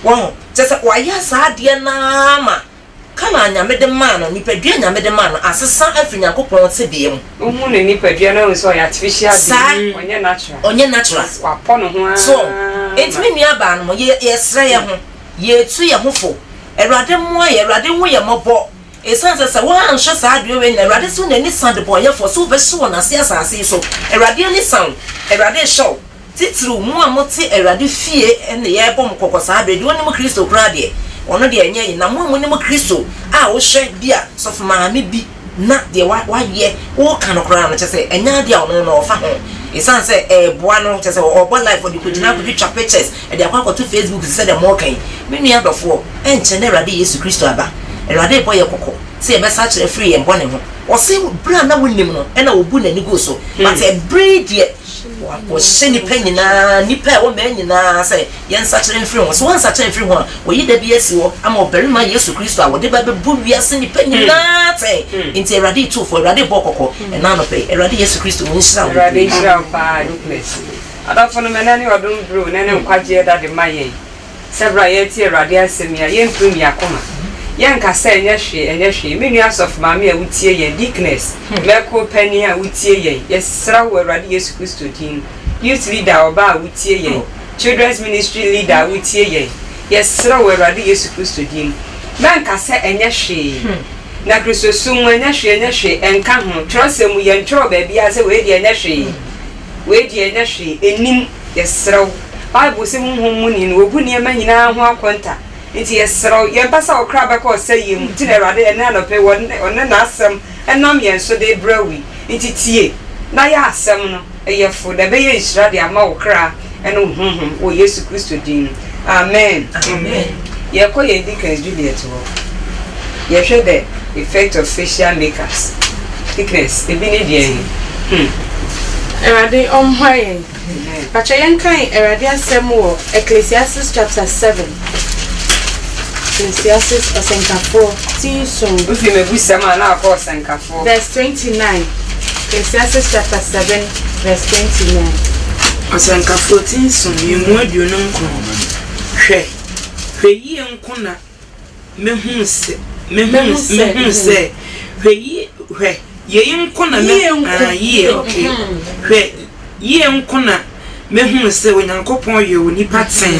wow just wa ya sa de na ma kana nyame de man no nipadua nyame de man no asesa afri Nyankopɔn se biem ohu ne nipadua na so artificial onye natural wapɔ no ho so entimi nua ba no ye sre ye ho ye tu ye ho fo Erade mo ye Erade ho ye mobɔ esanse se wa anhwe saa de we na Erade so na ni sand boy ye fo so be so na se asase so Erade ni sound Erade show titru mu amote Erade fie ene ye bom kokosa be de onim Kristo kra de ono de enye na mu nim Kristo a wo hwe bia so fama me bi na de wa ye wo kan kra no chese enya de ono no fa ho esanse boa no chese obo life for the kujina ku twa pictures e de akwa to Facebook se de mo kan me nua dofo enche na Erade Yesu Kristo aba Erade boy kokko se e be sa kire free e mbone ho o se bra na wonim no e na obu na ni go so but e breed ye o se ni panyina ni pa wo manyina se ye nsa kire free ho so nsa kire free ho o yi da bi esi ho ama obarima Yesu Kristo a wo de ba be bu wiase ni panyina te inte Erade tu for Erade boy kokko e na no pe Erade Yesu Kristo wo nshira Erade nshira pa duplex adafo no menani odom bro nene nkwaje da de maye sebra ye ti Erade asemia ye mpumi akoma yanka say enye hwe menu asof maame a wutie ye dickness meko pani a wutie ye yesra wo Erade Yesu Kristo din youth leader oba a wutie ye children's ministry leader wutie ye yesra wo Erade Yesu Kristo din manka say enye hwe na Kristo sum enye hwe enka ho trosem ye ntro ba bia say we di enye hwe enim yesra Bible say mu ni no ogu ne ma nyina ho akonta nti yesro ye pasa okra be ko sayim ti na Erade ena no pe won na asem enam ye so de brawi nti tie na ya asem no ye fo da be ye Israel de ama okra eno o Yesu Kristo din amen ye ko ye Deacon Juliet wo ye hwe the effect of facial makeups thickness e bi ne die Erade omhoye pacha yenkan Erade asem wo Ecclesiastes chapter 7 Ecclesiastes Osenkafo Tinson ufi megusama na akọ Osenkafo verse 29 Ecclesiastes chapter 7 verse 29 Osenkafo Tinson yemu aduonu nko hwe yi enko na mehun se hwe ye enko na ye okay hwe ye enko na mehun se Onyankopon ye onipa ten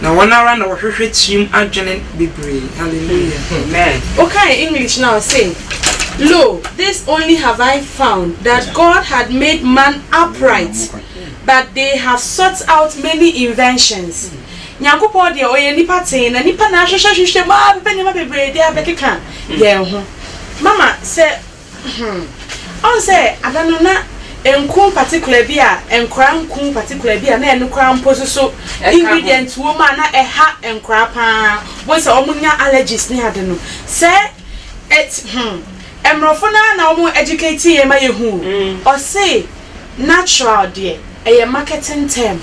na wanara na wohwehwe trim adwene bebre hallelujah amen okay English now say lo this only have I found that God had made man upright but they have sought out many inventions Nyankopon de oye nipa ten na nipa na hwehwehwe ma benyama bebre de abekeka ye ho mama say on say adano na enkum particular bia enkra nkum particular bia na enkra mposo so ingredient wo ma na eha enkra pa wo se omunya allergies ni ade no se et emrofo na omu educate ye ma ye hu o say natural de e marketing term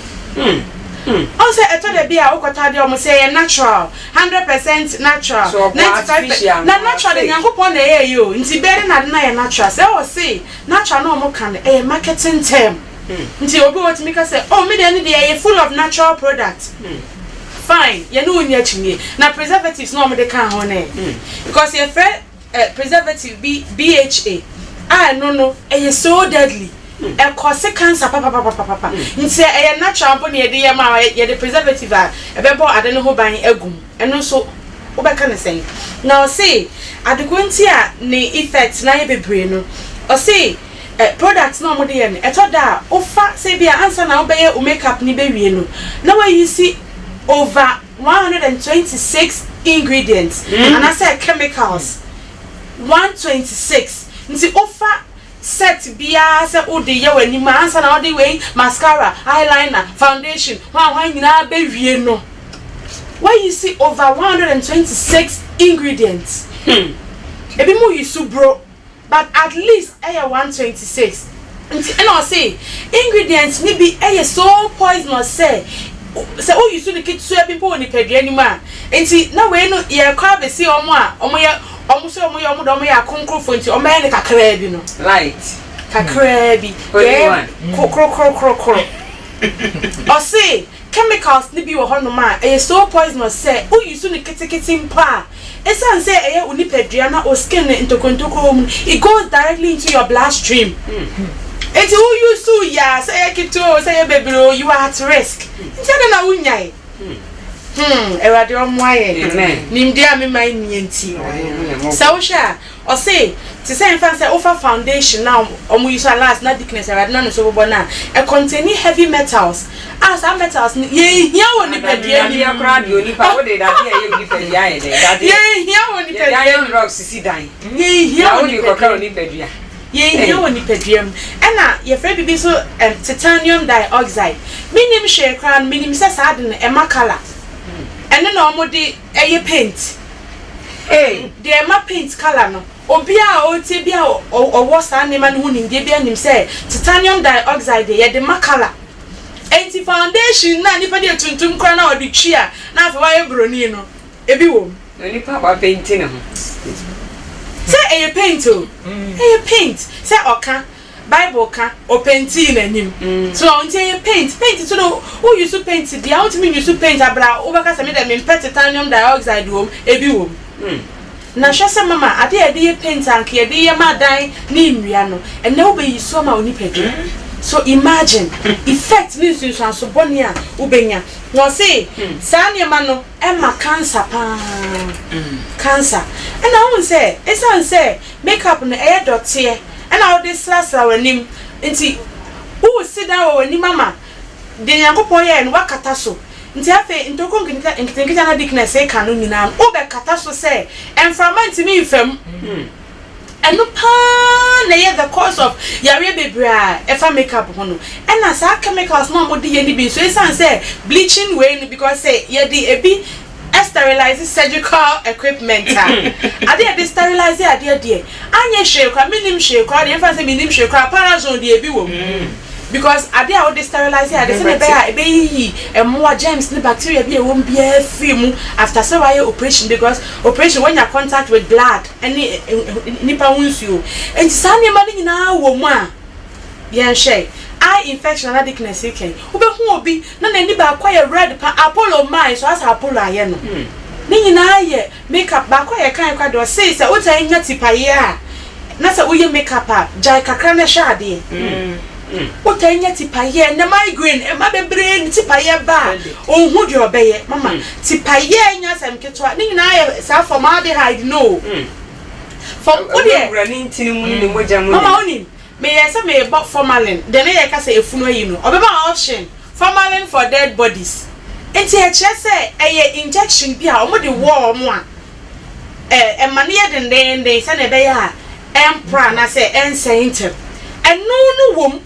on say eto de bia okota de omu say natural 100% natural so 95% na natural de Nyankopon na ye yo nti bere na de na ye natural say o say natural na omu kan e marketing term nti obi what me ka say oh me de ye full of natural products fine ye no nya chimie na preservatives no omu de kan ho na because ye preservative BHA no e so deadly e cause cancer papa nti e natural bo na ye de ye ma ye de preservative a e be bo ade no ho ban agum eno so obeka ne sen na o say adekunti a ne effect na ye bebre no o say products na mo de ye ne eto da ofa say bia answer na obeye o makeup ni be wie no na we you see over 126 ingredients and I say chemicals 126 nti ofa set bia se ode ye wani ma ansa na ode we mascara eyeliner foundation wan nyina be wie no why you see over 126 ingredients ebi mo use bro but at least 126 and I say ingredients ni be so poisonous say o use the kit so people on the pedua ni ma enti na we no ye kwa be see omo a omo ye omo so omo ye omo do omo ya konkrofo nti omo ye ne kakra bi no light kakra bi ye kro o say chemicals ni bi wo ho no ma e so poisonous say o use ni ketekete mpa esan say e unipadua na o skin ntokontoko it goes directly into your bloodstream it who use so ya say kito say bebro you are at risk ntia na unyai Erade omwaye nimdia me mai nienti so sha o say to say in fact say offer foundation now omu use last na thickness erade na no so bobo na e contain heavy metals as some metals ye hia woni pedie ni akra de oni pa wo de da de ye ni pedie aye de da de ye hia woni pedie ya drugs si dan ye hia woni pedie ye hia woni pedie na ye frɛ bibi so titanium dioxide minim hwe kran minim se sad na e makala ene na omodi eye paint de ma paint color no obi a o ti bia o sa nema no hu de bia nim say titanium dioxide ye de makala anti foundation na nipa de tuntum kra na odi twia na afa wa ye broni no ebi wo nipa ba paint ne ho say eye paint o eye paint say oka Bible ka o painti na nim so onti e paint so no who use paint dia won't mean use paint abra o baka say me dem titanium dioxide wo ebi wo na hwese mama ade e paint anke e de ye madan ni nwia no ene wo be yiso ma oni pedro so imagine effect ni so boni a wo benya no say sa niema no e ma cancer pa cancer and I won't say esan say makeup no e dotie and all this last our name nti who sit down our name mama de yankopon ye no wakata so nti afa ntoko nkinkita na thickness e kanu nyina o be kata so say enframent mi mfam eno pa na ye the cause of yare bebra e fa makeup hono and na sa chemicals no mo de ye ni bi so esan say bleaching way because say ye di ebi sterilize surgical equipment ade de sterilize ade de anye hwe kwa minim hwe kwa de mfa say minim hwe kwa parazone de ebi wo because ade a de sterilize ade say be a be yi emwa germs ni bacteria bi e won bia film after say why operation because operation when you contact with blood any nipa wonsuo enti sane ma ni nyina wo mu a yen hwe eye infection and thickness ken obehu obi na nani ba kwa ye red pa Apollo mai so as Apollo aye no ni nyina ye makeup ba kwa ye kan kwa do say o ta nya tipaye a na say uye makeup a jai kakra na hwade o ta nya tipaye na migraine e ma bebre ni tipaye ba ohun de obeye mama tipaye nya sam ketwa ni nyina ye sa formaldehyde no for o de ni ntini mu ni moja mu mama oni me yes me bought formalin then e ka say efunu yi no obeba option formalin for dead bodies enti e che say eye injection bi a omo de wo omo a e mane ye dendende say na be ya empra na say ensentem enu wom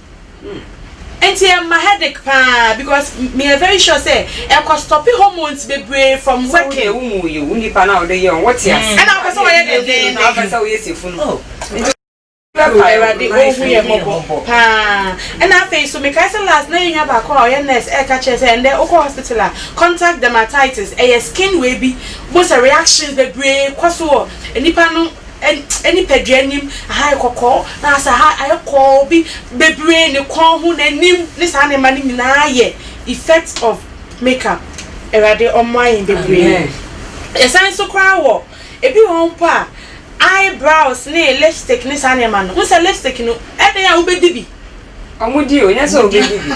enti e ma headache pa because me very sure say e ko stop hormones bebre from working wo you ni pa na o de ye on what yes and I person we ye na person we yes efunu Erade ohu ye mobo pa and I face so me kai say last na nya ba ko o nurse e ka che say and the hospital contact dermatitis e skin we bi both reactions the brain kwaso enipa no any pedrenim high kokko na sa high ko bi bebre ne kon hu na nim ne sa ne ma ni na ye effects of makeup erade omwan bebre esan so kwa wo ebi won pa eyebrows ne lipstick ne sa ne ma no say lipstick no e de ya ubedi bi amudi o nya so ubedi bi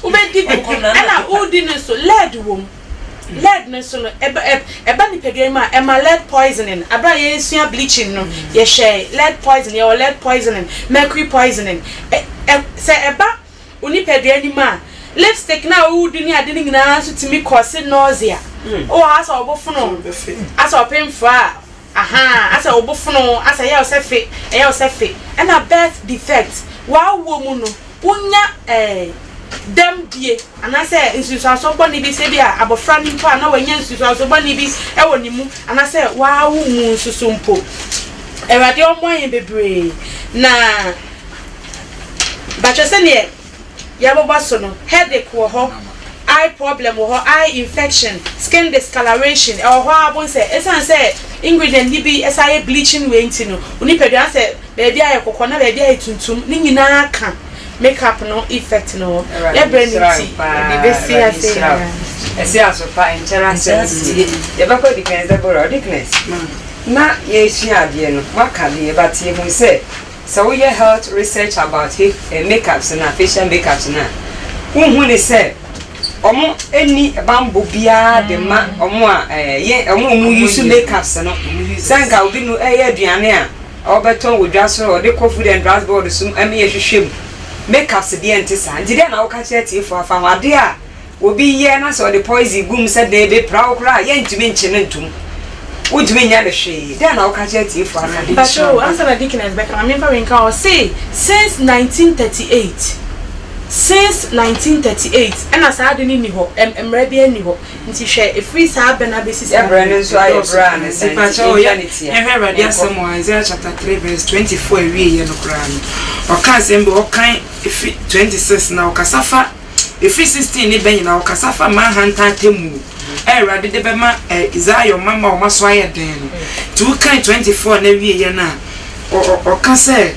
ubedi bi ana udi ne so lead wom lead no so no eba ni pedwe ma e ma lead poisoning abra ye sua bleaching no ye share lead poisoning or lead poisoning mercury poisoning se eba oni pedwe ni ma lipstick na udi ni ade ni nyina so timi cause nausea o asa obofuno asa opemfa asa obofuno asa ye osefe and a birth defect wa wo mu no unya dem die anase nsusuaso boni bi se bia abofra ni mpo na wanya nsusuaso boni bi e woni mu anase wa wu mu nsusu mpo erade omoyen bebre na bachose ne ya bobaso no headache wo ho eye problem wo ho eye infection skin discoloration e ho abon se esan se ingredient ni bi esaye bleaching we ntino oni pedu ase baby aye kokona baby aye tuntum ni nyina aka makeup no effect no ya brand ti the best ese asopa enchera ye ba ko dependable thickness na ye hia de no maka de ba tie hu say so we health research about makeups na facial makeups na hu ni say omo eni bambo bia de ma omo ye omo mu use makeups no sanka obi no aduane a obeton wodwa so de food and drugs board sum ame ye hwehwem makeups de ntisa ndide na wo ka che tie fo afa wade a obi ye na so de poison gum se de be prawo kra ye ntimi nchene ntum wodumi nya de hwe de na wo ka che tie fo afa de but so answer the dickness back I remember when can say since 1938 and as I didn't know emre bia ni ho nti hwe efri sa bena basis e brand so ayo brand so yeah ready asemo Isaiah chapter 3 verse 24 ewie ye no kra no oka sembe okan efi 26 na okasafa efi 16 ni ben na okasafa ma hanta temu ready de be ma Isaiah mama o maso aye den no tu kan 24 na wie ye na oka se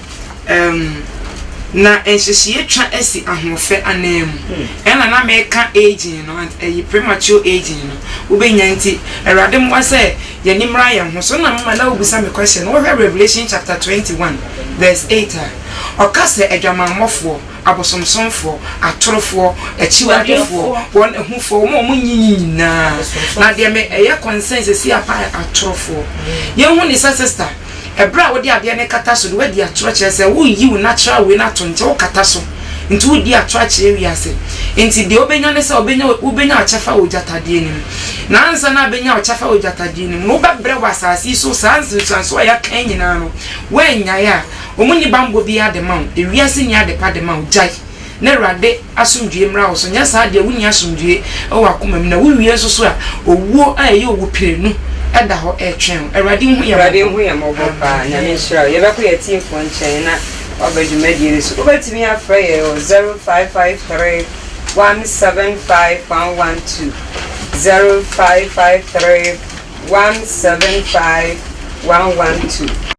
na enhyehyie twa asi ahofe anam ena na meka aging no and premature aging no ubenya nti erade mo say ye nimra ye ho so na mama na obusa me question no Revelation chapter 21 verse 8 okase adwamammofo abosomsomfo atorofo achiwadefo won ehufo mo nyinyina na de me eye consensus si apa atorofo ye hu ni sister ebra wo di ade ne kata so we di atro kire se wo yi wo natural we na to nte wo kata so nti wo di atro kire wi ase nti de obenya ne se obenya achafa wo jatade ni na ansa na benya achafa wo jatade ni no ba bre wa asasi so sanso ya kan nyina no we nya ya omuni bambo bi ade ma de wi ase ni ade pa de ma jai na rade asumdue mra wo so nya sa de wo ni asumdue o wakoma mi na wo wi so so a owuo a ye owu pirenu eda ho etwen erade hu ya mo pa nya me shira ye ba ko ye tie fo nchen na obedumadi ni so obetimi afra ye 0553 175 112 0553 175 112